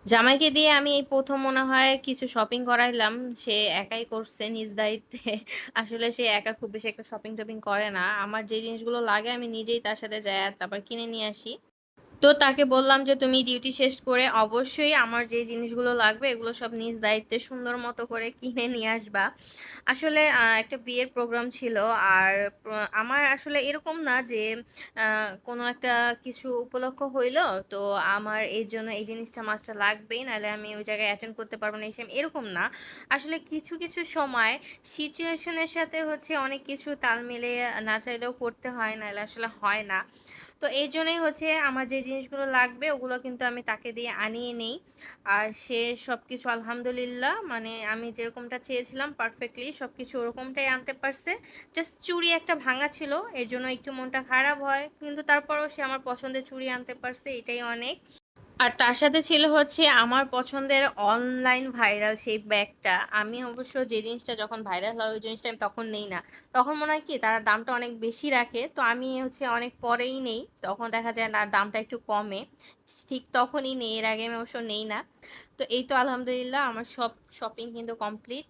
জামাইকে দিয়ে আমি এই ১ম মনে হয় কিছু শপিং করাইলাম। সে একাই করছে নিজ দায়িত্বে। আসলে সে একা খুব বেশি একটা শপিং-টপিং করে না। আমার যে জিনিসগুলো লাগে আমি নিজেই তার সাথে যাইয়া তারপর কিনে নিয়ে আসি। তো তাকে বললাম যে, "তুমি ডিউটি শেষ করে অবশ্যই আমার যে জিনিসগুলো লাগবে এগুলো সব নিজ দায়িত্বে সুন্দর মতো করে কিনে নিয়ে আসবা।" আসলে একটা বিয়ের প্রোগ্রাম ছিল। আর আমার আসলে এরকম না যে আ কোনো একটা কিছু উপলক্ষ হইলো, তো আমার এর জন্য এই জিনিসটা মাস্ট লাগবেই, নাহলে আমি ওই জায়গায় অ্যাটেন্ড করতে পারব না, এরকম না। আসলে কিছু, কিছু সময় সিচুয়েশন এর সাথে হচ্ছে অনেক কিছু তাল মিলিয়ে না চাইলেও করতে হয়, নাহলে আসলে হয় না। তো এজন্যই হচ্ছে আমার যে জিনিসগুলো লাগবে ওগুলো কিন্তু আমি তাকে দিয়ে আনিয়ে নেই। আর সে সবকিছু আলহামদুলিল্লাহ মানে আমি যেরকমটা চেয়েছিলাম পারফেক্টলি সবকিছু ওরকমটাই আনতে পারছে। জাস্ট চুড়ি একটা ভাঙা ছিল, এজন্য একটু মনটা খারাপ হয়। কিন্তু তারপরেও সে আমার পছন্দের চুড়ি আনতে পারছে, এটাই অনেক। আর তার সাথে ছিল হচ্ছে আমার পছন্দের অনলাইন ভাইরাল সেই ব্যাগটা। আমি অবশ্য যে জিনিসটা যখন ভাইরাল হয় ওই জিনিসটা আমি তখন নেই না। তখন মনে হয় কি তারা দামটা অনেক বেশি রাখে। তো আমি হচ্ছে অনেক পরেই নেই। তখন দেখা যায় না দামটা একটু কমে। ঠিক তখনই নেই। এর আগে আমি অবশ্য নেই না। তো এই তো আলহামদুলিল্লাহ আমার সব শপিং কিন্তু কমপ্লিট।